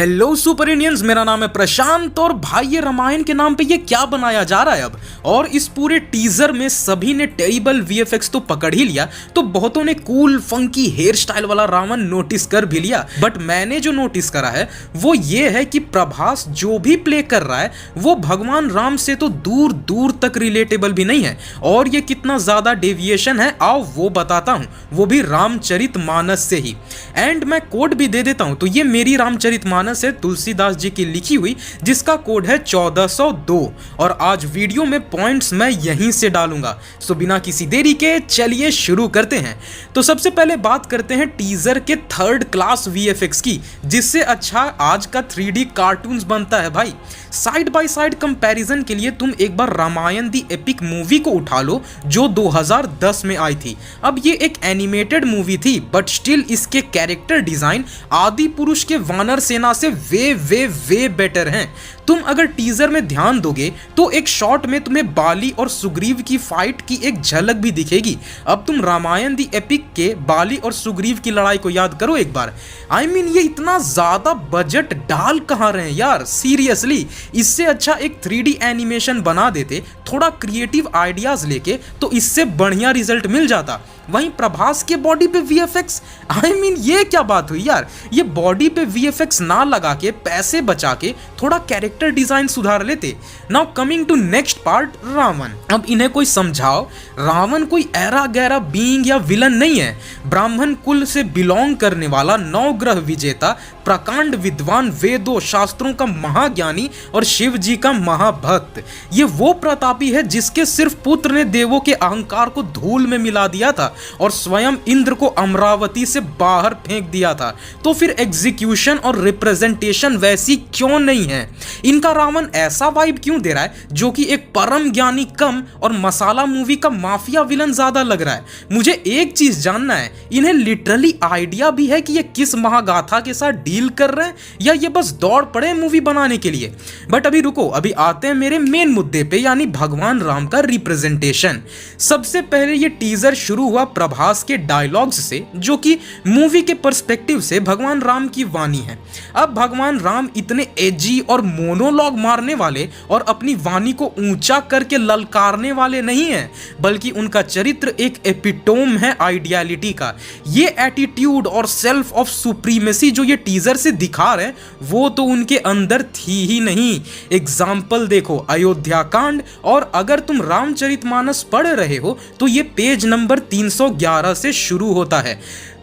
Hello super Indians, मेरा नाम है प्रशांत। और भाई ये रामायण के नाम पे ये क्या बनाया जा रहा है अब। और इस पूरे टीजर में सभी ने टेरिबल वीएफएक्स तो पकड़ ही लिया, तो बहुतों ने कूल फंकी हेयर स्टाइल वाला रावण नोटिस कर भी लिया। बट मैंने जो नोटिस करा है वो ये है कि प्रभास जो भी प्ले कर रहा है वो भगवान राम से तो दूर दूर तक रिलेटेबल भी नहीं है। और ये कितना ज्यादा डेविएशन है आओ वो बताता हूँ, वो भी रामचरितमानस से ही। एंड मैं कोड भी दे देता हूँ, तो ये मेरी रामचरितमानस है तुलसीदास जी की लिखी हुई, जिसका कोड है 1402। और आज वीडियो में पॉइंट्स मैं यहीं से डालूंगा। सो बिना किसी देरी के चलिए शुरू करते हैं। तो सबसे पहले बात करते हैं टीजर के थर्ड क्लास वीएफएक्स की, जिससे अच्छा आज का 3D कार्टून्स बनता है भाई। साइड बाय साइड कंपैरिजन के लिए तुम एक बार रामायण दी एपिक मूवी को उठा लो जो 2010 में आई थी। अब ये एक एनिमेटेड मूवी थी, बट स्टिल इसके कैरेक्टर डिजाइन आदि पुरुष के वानर सेना से वे बेटर हैं। तुम अगर टीजर में ध्यान दोगे तो एक शॉट में तुम्हें बाली और सुग्रीव की फाइट की एक झलक भी दिखेगी। अब तुम रामायण दी एपिक के बाली और सुग्रीव की लड़ाई को याद करो एक बार। I mean, ये इतना ज्यादा बजट डाल कहां रहे हैं यार, सीरियसली। इससे अच्छा एक 3D एनिमेशन बना देते, थोड़ा क्रिएटिव आइडियाज लेके, तो इससे बढ़िया रिजल्ट मिल जाता। वहीं प्रभास के बॉडी पे वीएफएक्स, आई मीन ये क्या बात हुई यार। ये बॉडी पे वीएफएक्स ना लगा के पैसे बचा के थोड़ा कैरेक्टर डिजाइन सुधार लेते। Now coming to next part, Ravan. अब इन्हें कोई समझाओ, रावण कोई ऐरा गैरा बीइंग या विलन नहीं है। ब्राह्मण कुल से बिलोंग करने वाला, नवग्रह विजेता, प्रकांड विद्वान, वेदों शास्त्रों का महाज्ञानी और शिव जी का महाभक्त। ये वो प्रतापी है जिसके सिर्फ पुत्र ने देवों के अहंकार को धूल में मिला दिया था और स्वयं इंद्र को अमरावती से बाहर फेंक दिया था। तो फिर एग्जीक्यूशन और रिप्रेजेंटेशन वैसी क्यों नहीं है? इनका रावण ऐसा वाइब क्यों दे रहा है जो कि एक परम ज्ञानी कम और मसाला मूवी का माफिया विलन ज्यादा लग रहा है? मुझे एक चीज जानना है, इन्हें लिटरली आइडिया भी है कि ये किस महागाथा के साथ डील कर रहे हैं या ये बस दौड़ पड़े मूवी बनाने के लिए? बट अभी रुको, अभी आते हैं मेरे मेन मुद्दे पे, यानी भगवान राम का रिप्रेजेंटेशन। सबसे पहले ये टीजर शुरू हुआ प्रभास के डायलॉग्स से, जो कि मूवी के पर्सपेक्टिव से भगवान राम की वाणी है। अब भगवान राम इतने एजी और मोनोलॉग मारने वाले और अपनी वाणी को ऊंचा करके ललकारने वाले नहीं हैं, बल्कि उनका चरित्र एक एपिटोम है आइडियलिटी का। ये एटीट्यूड और सेल्फ ऑफ सुप्रीमेसी जो ये टीजर से दिखा रहे हैं वो तो उनके अंदर थी ही नहीं। एग्जाम्पल देखो, अयोध्या कांड। और अगर तुम रामचरितमानस पढ़ रहे हो तो ये पेज नंबर 311 से शुरू होता है।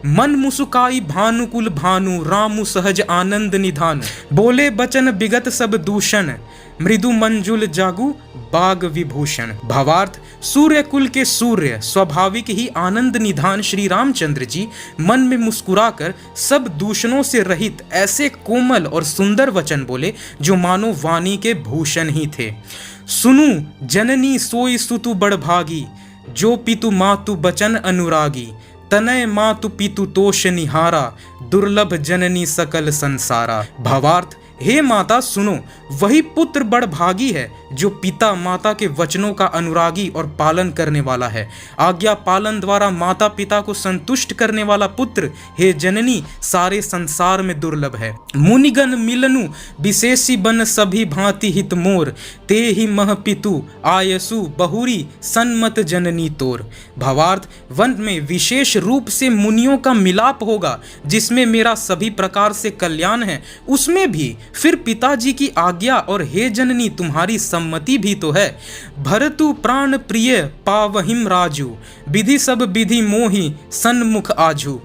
मन मुसुकाई भानुकुल भानु, रामु सहज आनंद निधान, बोले बचन बिगत सब दूषण, मृदु मंजुल जागु बाग विभूषण। भावार्थ, सूर्य कुल के सूर्य स्वाभाविक ही आनंद निधान श्री रामचंद्र जी मन में मुस्कुराकर सब दूषणों से रहित ऐसे कोमल और सुंदर वचन बोले जो मानो वाणी के भूषण ही थे। सुनु जननी सोई सुतु बड़भागी, जो पितु मातु बचन अनुरागी, तनय मातु पितु तोष निहारा, दुर्लभ जननी सकल संसारा। भावार्थ, हे माता सुनो, वही पुत्र बड़भागी है जो पिता माता के वचनों का अनुरागी और पालन करने वाला है। आज्ञा पालन द्वारा माता पिता को संतुष्ट करने वाला पुत्र, हे जननी, सारे संसार में दुर्लभ है। मुनिगण मिलनु विशेषी बन सभी भांति हित मोर, ते ही मह पितु आयसु बहुरी सन्मत जननी तोर। भावार्थ, वन में विशेष रूप से मुनियों का मिलाप होगा जिसमें मेरा सभी प्रकार से कल्याण है, उसमें भी फिर पिताजी की आज्ञा और हे जननी तुम्हारी सम्मति भी तो है। भरतु प्राण प्रिय पावहिम राजू, विधि सब विधि मोहि सन्मुख आजू,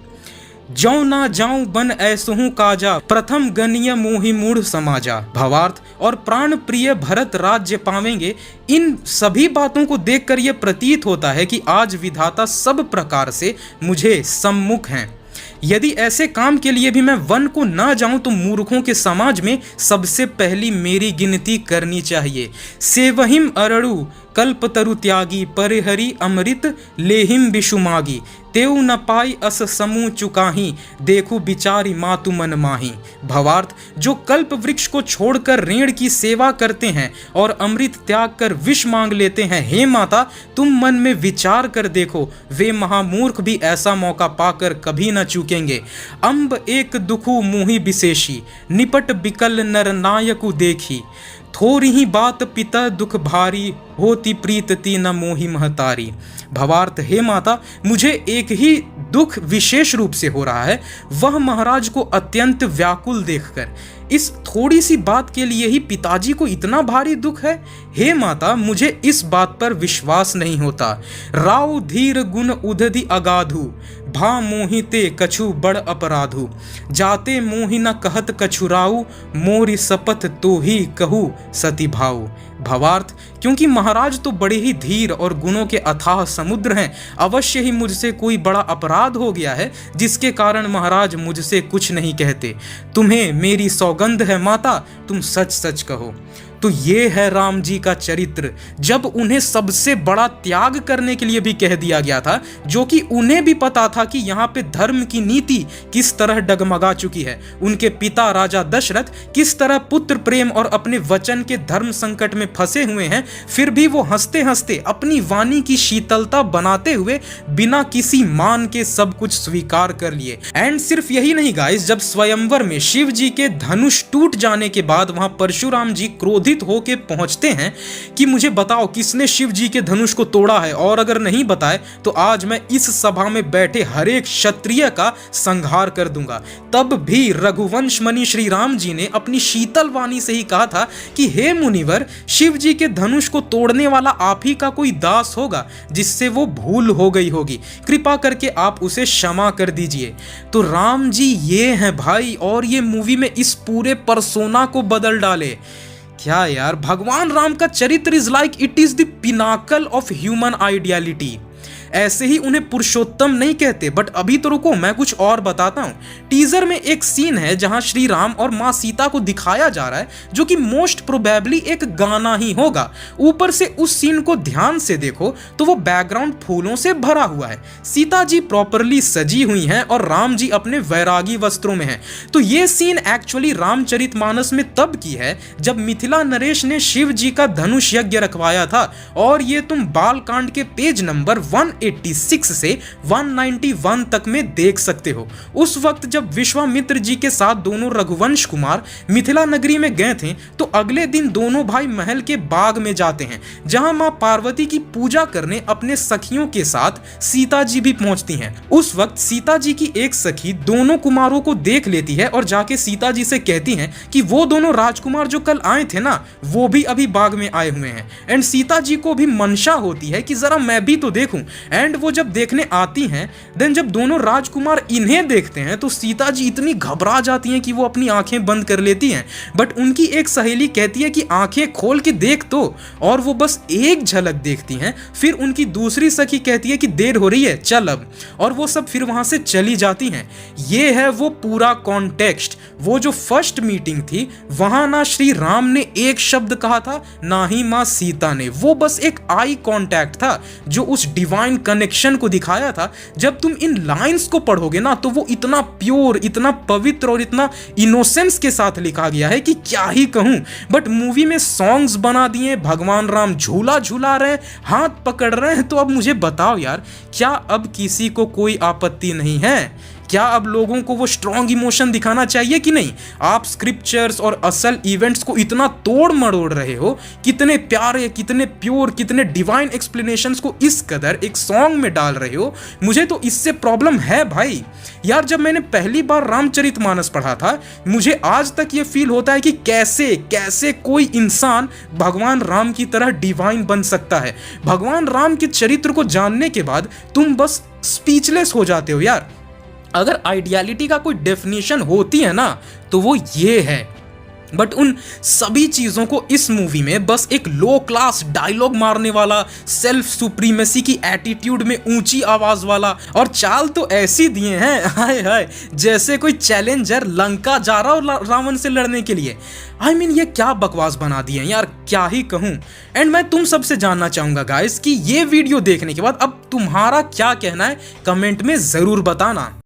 जौ ना जाऊं बन ऐसहु काजा, प्रथम गणीय मोहि मूढ़ समाजा। भावार्थ, और प्राण प्रिय भरत राज्य पावेंगे। इन सभी बातों को देखकर यह प्रतीत होता है कि आज विधाता सब प्रकार से मुझे सम्मुख हैं। यदि ऐसे काम के लिए भी मैं वन को ना जाऊं तो मूर्खों के समाज में सबसे पहली मेरी गिनती करनी चाहिए। सेवहिम अरड़ू कल्पतरु त्यागी परिहरि अमृत लेहिम बिषुमागी तेउ न पाई अस समूह चुकाही देखू बिचारी मातु मन माही। भावार्थ, जो कल्प वृक्ष को छोड़कर ऋण की सेवा करते हैं और अमृत त्याग कर विष मांग लेते हैं, हे माता तुम मन में विचार कर देखो, वे महामूर्ख भी ऐसा मौका पाकर कभी न चूकेंगे। अम्ब एक दुखु मुहि विशेषी निपट बिकल नर नायकु देखी थोड़ी ही बात पिता दुख भारी होती प्रीतति न मोहि महतारी। भावार्थ, हे माता मुझे एक ही दुख विशेष रूप से हो रहा है, वह महाराज को अत्यंत व्याकुल देखकर। इस थोड़ी सी बात के लिए ही पिताजी को इतना भारी दुख है। हे माता मुझे इस बात पर विश्वास नहीं होता। राव धीर गुण उदधि अगाधु भा मोहिते कछु बड़ अपराधु जाते मोहि न कहत कछु राउ मोरी सपथ तो ही कहू सती भाऊ। भावार्थ, क्योंकि महाराज तो बड़े ही धीर और गुणों के अथाह समुद्र हैं, अवश्य ही मुझसे कोई बड़ा अपराध हो गया है जिसके कारण महाराज मुझसे कुछ नहीं कहते। तुम्हें मेरी सौगंध है माता, तुम सच सच कहो। तो ये है राम जी का चरित्र, जब उन्हें सबसे बड़ा त्याग करने के लिए भी कह दिया गया था, जो कि उन्हें भी पता था कि यहाँ पे धर्म की नीति किस तरह डगमगा चुकी है। उनके पिता राजा दशरथ किस तरह पुत्र प्रेम और अपने वचन के धर्म संकट में फंसे हुए हैं, फिर भी वो हंसते हंसते अपनी वाणी की शीतलता बनाते हुए बिना किसी मान के सब कुछ स्वीकार कर लिए। एंड सिर्फ यही नहीं गाइस, जब स्वयंवर में शिव जी के धनुष टूट जाने के बाद वहां परशुराम जी क्रोधित होके पहुंचते हैं कि मुझे बताओ किसने शिव जी के धनुष को तोड़ा है, और अगर नहीं बताए तो आज मैं इस सभा में बैठे हर एक क्षत्रिय का संहार कर दूंगा। तब भी रघुवंश मणि श्री राम जी ने अपनी शीतल वाणी से ही कहा था कि हे मुनिवर, शिव जी के धनुष को तोड़ने वाला आप ही का कोई दास होगा जिससे वो भूल हो गई होगी, कृपा करके आप उसे क्षमा कर दीजिए। तो राम जी ये हैं भाई, और ये मूवी में इस पूरे पर्सोना को बदल डाले। क्या यार, भगवान राम का चरित्र is like it is the Pinnacle of human ideality. ऐसे ही उन्हें पुरुषोत्तम नहीं कहते, बट अभी तो रुको, मैं कुछ और बताता हूं। टीजर में एक सीन है जहां श्री राम और मां सीता को दिखाया जा रहा है, जो कि मोस्ट प्रोबेबली एक गाना ही होगा। ऊपर से उस सीन को ध्यान से देखो तो वो बैकग्राउंड फूलों से भरा हुआ है। सीता जी प्रॉपरली सजी हुई हैं और राम जी अपने वैरागी वस्त्रों में हैं। तो ये सीन एक्चुअली रामचरितमानस में तब की है जब मिथिला नरेश ने शिव जी का धनुष यज्ञ रखवाया था, और ये तुम बालकांड के पेज नंबर 186 से 191 तक में देख सकते हो। उस वक्त जब विश्वामित्र जी के साथ दोनों रघुवंश कुमार मिथिला नगरी में गए थे, तो अगले दिन दोनों भाई महल के बाग में जाते हैं, जहां मां पार्वती की पूजा करने अपने सखियों के साथ सीता जी भी पहुंचती हैं। उस वक्त सीता जी की एक सखी दोनों कुमारों को देख लेती है और जाके सीता जी से कहती हैं कि वो दोनों राजकुमार जो कल आए थे ना, वो भी अभी बाग में आए हुए हैं। एंड सीता जी को भी मंशा होती है कि जरा मैं भी तो देखूं। एंड वो जब देखने आती हैं, देन जब दोनों राजकुमार इन्हें देखते हैं तो सीता जी इतनी घबरा जाती हैं कि वो अपनी आंखें बंद कर लेती हैं। बट उनकी एक सहेली कहती है कि आंखें खोल के देख तो, और वो बस एक झलक देखती हैं। फिर उनकी दूसरी सखी कहती है कि देर हो रही है, चल अब, और वो सब फिर वहां से चली जाती हैं। ये है वो पूरा कॉन्टेक्स्ट। वो जो फर्स्ट मीटिंग थी, वहां ना श्री राम ने एक शब्द कहा था, ना ही मां सीता ने। वो बस एक आई कॉन्टैक्ट था जो उस डिवाइन कनेक्शन को दिखाया था। जब तुम इन लाइंस को पढ़ोगे ना, तो वो इतना प्योर, इतना पवित्र और इतना इनोसेंस के साथ लिखा गया है कि क्या ही कहूं। बट मूवी में सॉन्ग्स बना दिए, भगवान राम झूला झूला रहे हैं, हाथ पकड़ रहे हैं। तो अब मुझे बताओ यार, क्या अब किसी को कोई आपत्ति नहीं है? क्या अब लोगों को वो स्ट्रॉन्ग इमोशन दिखाना चाहिए कि नहीं? आप स्क्रिप्चर्स और असल इवेंट्स को इतना तोड़ मरोड़ रहे हो, कितने प्यारे, कितने प्योर, कितने डिवाइन एक्सप्लेनेशंस को इस कदर एक सॉन्ग में डाल रहे हो। मुझे तो इससे प्रॉब्लम है भाई। यार, जब मैंने पहली बार रामचरितमानस पढ़ा था, मुझे आज तक ये फील होता है कि कैसे कैसे कोई इंसान भगवान राम की तरह डिवाइन बन सकता है। भगवान राम के चरित्र को जानने के बाद तुम बस स्पीचलेस हो जाते हो यार। अगर आइडियलिटी का कोई डेफिनेशन होती है ना, तो वो ये है बट उन सभी चीजों को इस मूवी में बस एक लो क्लास डायलॉग मारने वाला, सेल्फ सुप्रीमेसी की एटीट्यूड में ऊंची आवाज वाला और चाल तो ऐसी दिए हैं, हाय हाय, जैसे कोई चैलेंजर लंका जा रहा हो रावण से लड़ने के लिए। आई मीन ये क्या बकवास बना दिए हैं यार, क्या ही कहूं। एंड मैं तुम सबसे जानना चाहूंगा गाइस कि ये वीडियो देखने के बाद अब तुम्हारा क्या कहना है, कमेंट में जरूर बताना।